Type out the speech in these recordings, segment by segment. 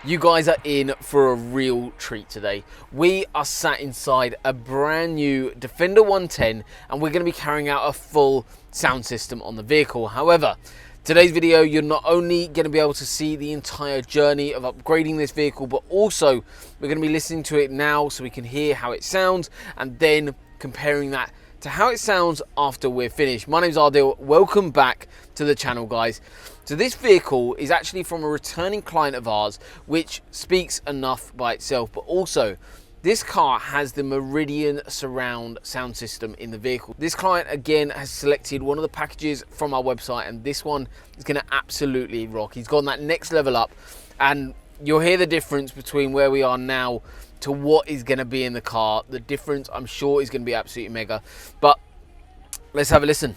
You guys are in for a real treat today. We are sat inside a brand new Defender 110 and we're going to be carrying out a full sound system on the vehicle. However, today's video, you're not only going to be able to see the entire journey of upgrading this vehicle, but also we're going to be listening to it now so we can hear how it sounds and then comparing that to how it sounds after we're finished. My name's Ardil. Welcome back to the channel, guys. So this vehicle is actually from a returning client of ours, which speaks enough by itself, but also this car has the Meridian surround sound system in the vehicle. This client again has selected one of the packages from our website, and this one is going to absolutely rock. He's gone that next level up, and you'll hear the difference between where we are now to what is going to be in the car. The difference, I'm sure, is going to be absolutely mega. But let's have a listen.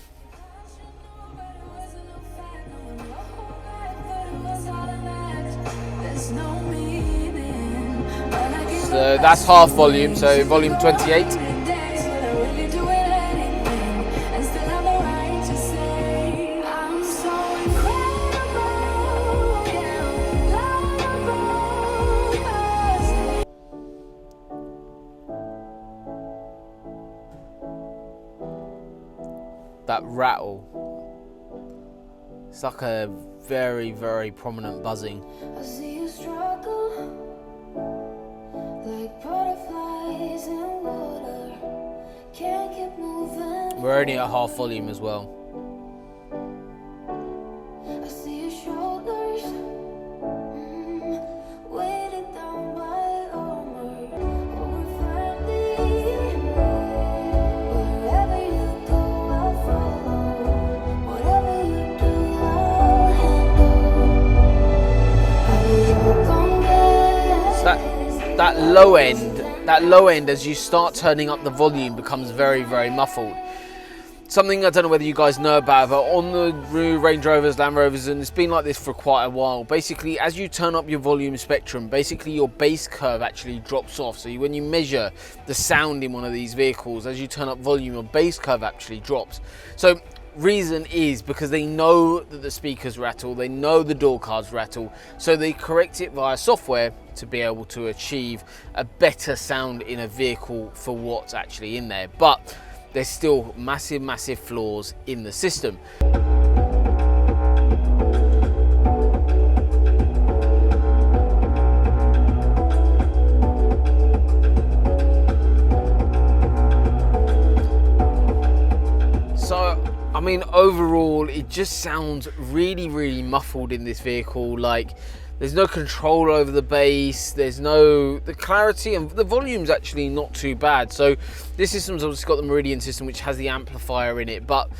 So that's half volume, so volume 28. That rattle, it's like a very, very prominent buzzing. I see you struggle like butterflies in water. Can't keep moving. We're only at half volume as well. I see your shoulders weighted down by armor. We're finally wherever you go, I'll follow. Whatever you do, I'll handle. So that low end as you start turning up the volume becomes very, very muffled. Something I don't know whether you guys know about, but on the new Range Rovers, Land Rovers, and it's been like this for quite a while, basically as you turn up your volume spectrum, basically your bass curve actually drops off. So when you measure the sound in one of these vehicles, as you turn up volume, your bass curve actually drops. So reason is because they know that the speakers rattle, they know the door cards rattle, so they correct it via software to be able to achieve a better sound in a vehicle for what's actually in there. But there's still massive flaws in the system. I mean, overall, it just sounds really muffled in this vehicle. Like, there's no control over the bass, the clarity, and the volume's actually not too bad. So this system's obviously got the Meridian system, which has the amplifier in it, but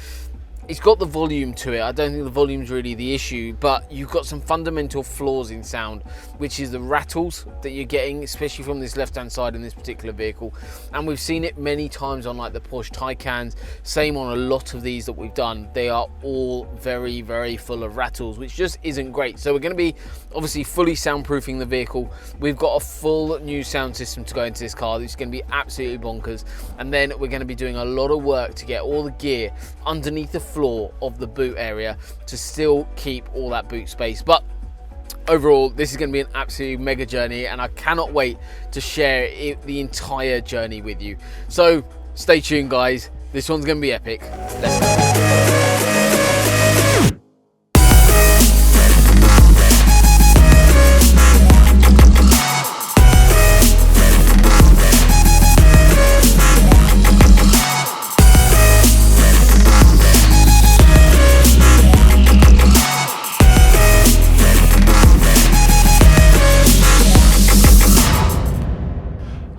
it's got the volume to it. I don't think the volume's really the issue, but you've got some fundamental flaws in sound, which is the rattles that you're getting, especially from this left-hand side in this particular vehicle. And we've seen it many times on like the Porsche Taycans, same on a lot of these that we've done. They are all very full of rattles, which just isn't great. So we're going to be obviously fully soundproofing the vehicle. We've got a full new sound system to go into this car. It's going to be absolutely bonkers. And then we're going to be doing a lot of work to get all the gear underneath the floor of the boot area to still keep all that boot space. But overall, this is going to be an absolute mega journey, and I cannot wait to share the entire journey with you. So stay tuned, guys. This one's going to be epic. Let's go.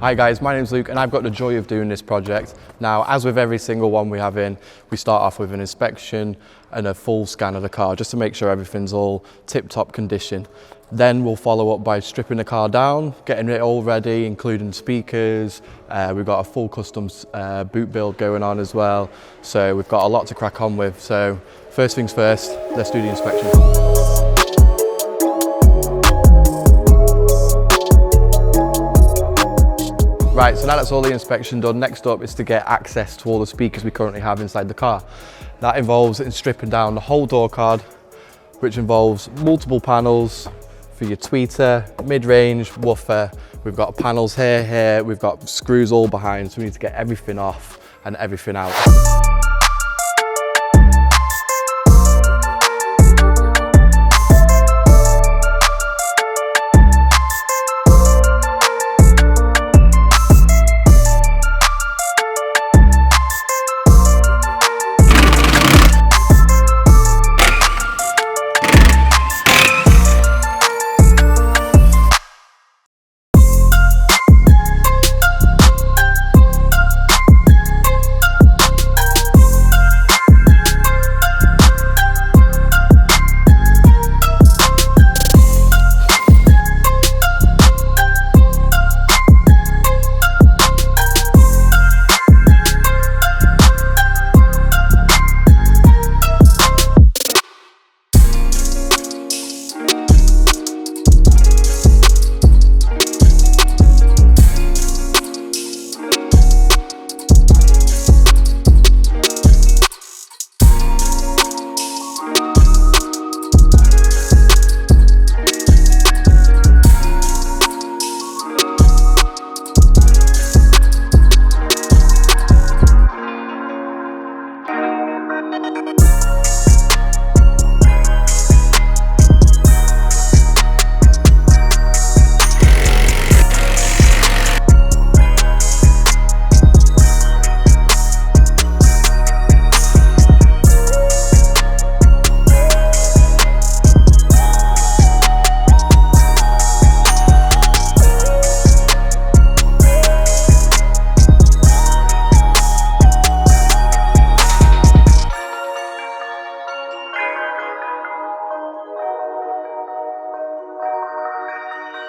Hi guys, my name's Luke and I've got the joy of doing this project. Now, as with every single one we have in, we start off with an inspection and a full scan of the car just to make sure everything's all tip-top condition. Then we'll follow up by stripping the car down, getting it all ready, including speakers. We've got a full custom boot build going on as well. So we've got a lot to crack on with. So first things first, let's do the inspection. Right, so now that's all the inspection done, next up is to get access to all the speakers we currently have inside the car. That involves stripping down the whole door card, which involves multiple panels, for your tweeter, mid-range, woofer. We've got panels here, we've got screws all behind, so we need to get everything off and everything out.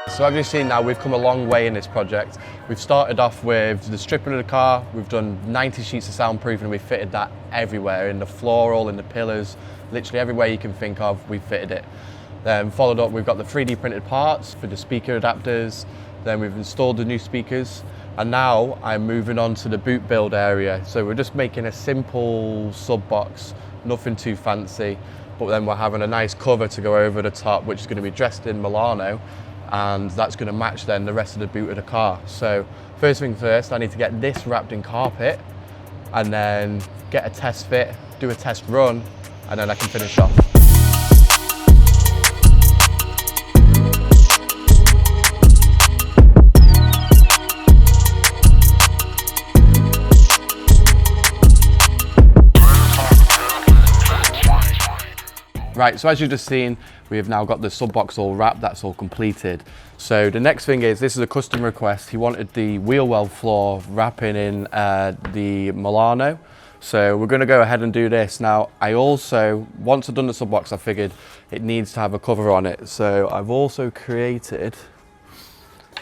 So as you've seen now, we've come a long way in this project. We've started off with the stripping of the car. We've done 90 sheets of soundproofing and we've fitted that everywhere, in the floral, in the pillars, literally everywhere you can think of, we've fitted it. Then followed up, we've got the 3D printed parts for the speaker adapters. Then we've installed the new speakers. And now I'm moving on to the boot build area. So we're just making a simple sub box, nothing too fancy, but then we're having a nice cover to go over the top, which is going to be dressed in Milano, and that's going to match then the rest of the boot of the car. So first thing first, I need to get this wrapped in carpet and then get a test fit, do a test run, and then I can finish off. Right, so as you've just seen, we have now got the sub box all wrapped, that's all completed. So the next thing is, this is a customer request. He wanted the wheel well floor wrapping in the Milano. So we're gonna go ahead and do this. Now, I also, once I've done the sub box, I figured it needs to have a cover on it. So I've also created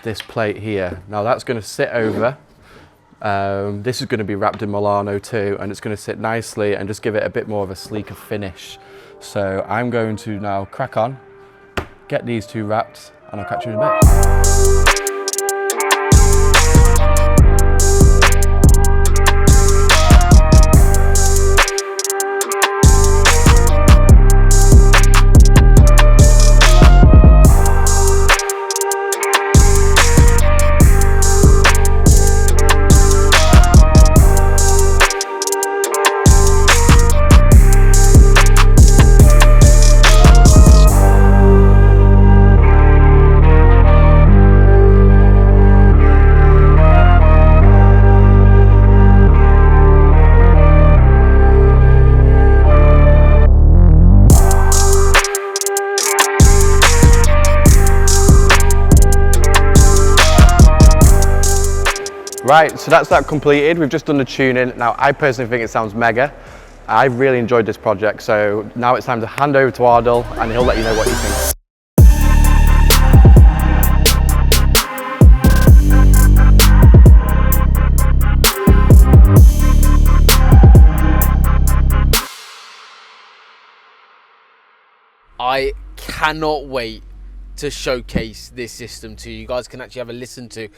this plate here. Now that's gonna sit over. This is gonna be wrapped in Milano too, and it's gonna sit nicely and just give it a bit more of a sleeker finish. So I'm going to now crack on, get these two wrapped, and I'll catch you in a bit. Right, so that's that completed. We've just done the tuning. Now, I personally think it sounds mega. I really enjoyed this project, so now it's time to hand over to Ardil and he'll let you know what he thinks. I cannot wait to showcase this system to you. You guys can actually have a listen to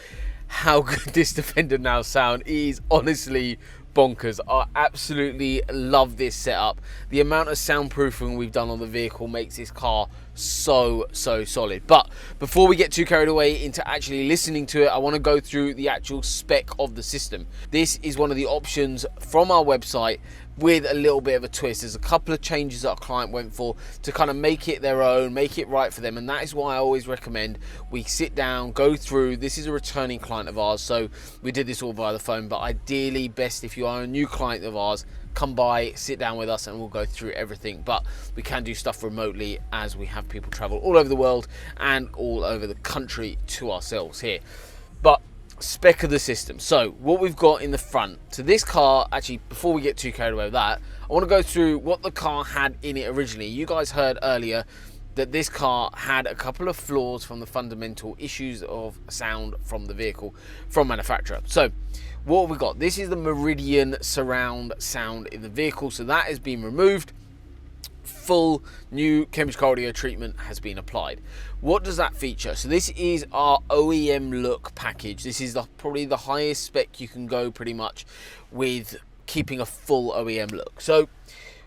how good this Defender now sound. It is honestly bonkers. I absolutely love this setup. The amount of soundproofing we've done on the vehicle makes this car so solid. But before we get too carried away into actually listening to it, I want to go through the actual spec of the system. This is one of the options from our website with a little bit of a twist. There's a couple of changes that our client went for to kind of make it their own, make it right for them, and that is why I always recommend we sit down, go through. This is a returning client of ours, so we did this all via the phone, but ideally best if you are a new client of ours, come by, sit down with us, and we'll go through everything. But we can do stuff remotely as we have people travel all over the world and all over the country to ourselves here. But spec of the system. So what we've got in the front. So this car, actually, before we get too carried away with that, I want to go through what the car had in it originally. You guys heard earlier that this car had a couple of flaws from the fundamental issues of sound from the vehicle from manufacturer. So what have we got? This is the Meridian surround sound in the vehicle. So that has been removed. Full new Cambridge car audio treatment has been applied. What does that feature? So this is our OEM-look package. This is probably the highest spec you can go pretty much with keeping a full OEM look. So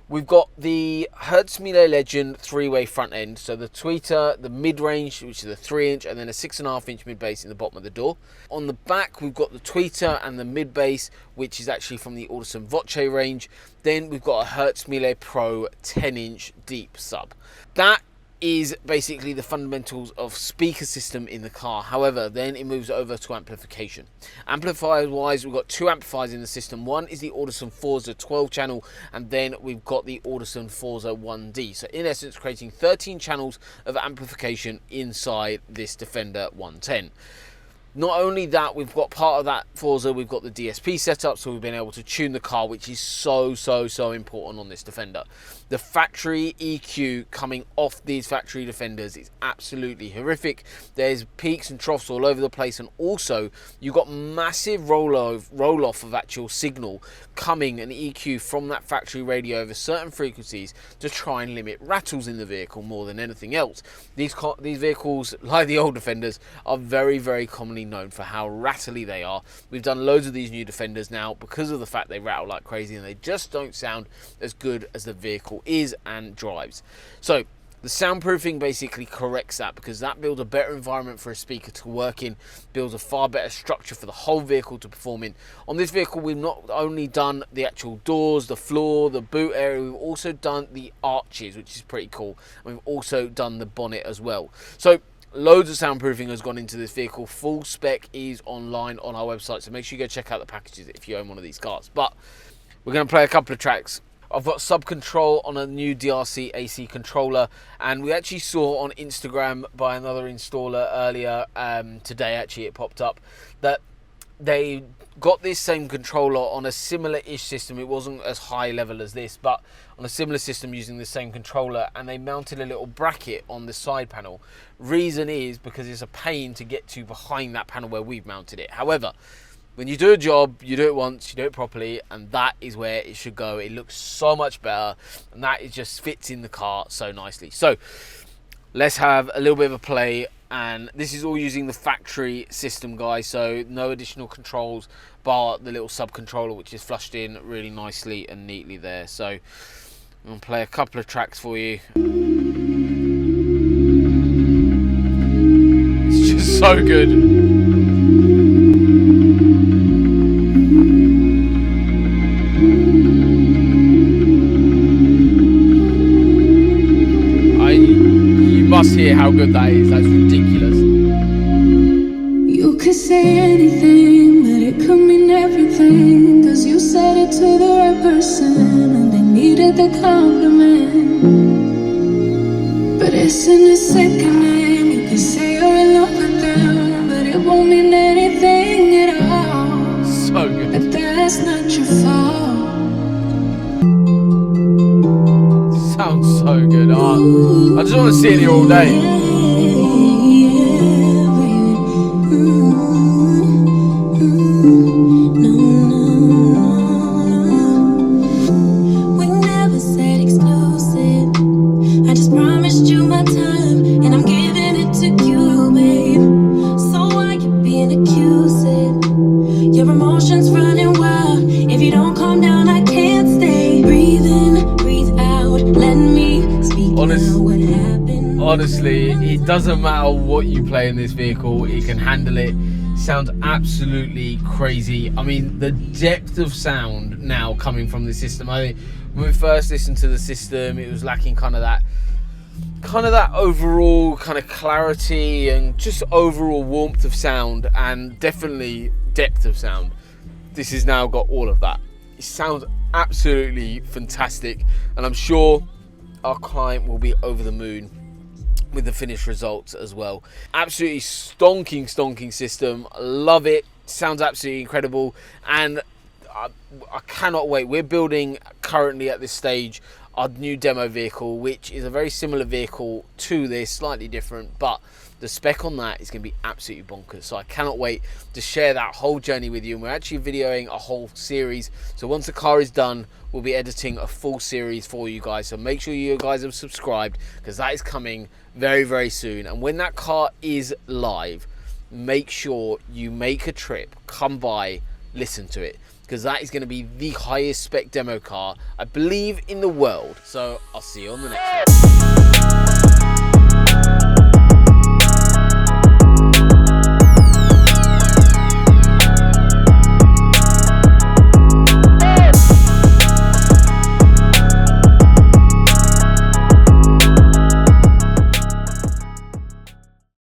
we've got the Hertz Legend 3-way front end. So the tweeter, the mid-range, which is a 3-inch, and then a 6.5-inch mid-bass in the bottom of the door. On the back, we've got the tweeter and the mid-bass, which is actually from the Audison Voce range. Then we've got a Hertz Pro 10-inch deep sub. That is basically the fundamentals of speaker system in the car. However, then it moves over to amplification. Amplifier wise, we've got two amplifiers in the system. One is the Audison Forza 12 channel, and then we've got the Audison Forza 1D. So in essence, creating 13 channels of amplification inside this Defender 110. Not only that, we've got part of that Forza, we've got the DSP setup, so we've been able to tune the car, which is so important on this Defender. The factory EQ coming off these factory Defenders is absolutely horrific. There's peaks and troughs all over the place, and also you've got massive roll-off of actual signal coming and EQ from that factory radio over certain frequencies to try and limit rattles in the vehicle more than anything else. These vehicles, like the old Defenders, are very commonly known for how rattly they are. We've done loads of these new Defenders now because of the fact they rattle like crazy and they just don't sound as good as the vehicle is and drives. So the soundproofing basically corrects that, because that builds a better environment for a speaker to work in, builds a far better structure for the whole vehicle to perform in. On this vehicle, we've not only done the actual doors, the floor, the boot area, we've also done the arches, which is pretty cool. And we've also done the bonnet as well. So loads of soundproofing has gone into this vehicle. Full spec is online on our website, so make sure you go check out the packages if you own one of these cars. But we're going to play a couple of tracks. I've got sub control on a new DRC AC controller, and we actually saw on Instagram by another installer earlier today, actually it popped up, that they got this same controller on a similar-ish system. It wasn't as high level as this, but on a similar system using the same controller, and they mounted a little bracket on the side panel. Reason is because it's a pain to get to behind that panel where we've mounted it. However, when you do a job, you do it once, you do it properly, and that is where it should go. It looks so much better, and that it just fits in the car so nicely. So let's have a little bit of a play, and this is all using the factory system, guys, so no additional controls bar the little sub controller, which is flushed in really nicely and neatly there. So I'm going to play a couple of tracks for you. It's just so good. Must hear how good that is. That's ridiculous. You could say anything, but it could mean everything, 'cause you said it to the right person and they needed the compliment. But it's in a second name. You could say you're in love with them, but it won't mean anything at all. So good. But that's not your fault. Sounds so good. I just want to sit here all day. We never said exclusive. I just promised you my time, and I'm giving it to you, babe. So why you being accusive? Your emotions running wild. If you don't calm down, I can't stay. Breathe in, breathe out. Let me speak. What happened? honestly, it doesn't matter what you play in this vehicle, it can handle it. Sounds absolutely crazy. I mean, the depth of sound now coming from the system. I think when we first listened to the system, it was lacking kind of that overall kind of clarity and just overall warmth of sound, and definitely depth of sound. This has now got all of that. It sounds absolutely fantastic, and I'm sure our client will be over the moon with the finished results as well. Absolutely stonking system. Love it. Sounds absolutely incredible, and I cannot wait. We're building currently at this stage our new demo vehicle, which is a very similar vehicle to this, slightly different, but the spec on that is going to be absolutely bonkers. So I cannot wait to share that whole journey with you. And we're actually videoing a whole series. So once the car is done, we'll be editing a full series for you guys. So make sure you guys have subscribed, because that is coming very, very soon. And when that car is live, make sure you make a trip, come by, listen to it, because that is going to be the highest spec demo car, I believe, in the world. So I'll see you on the next one.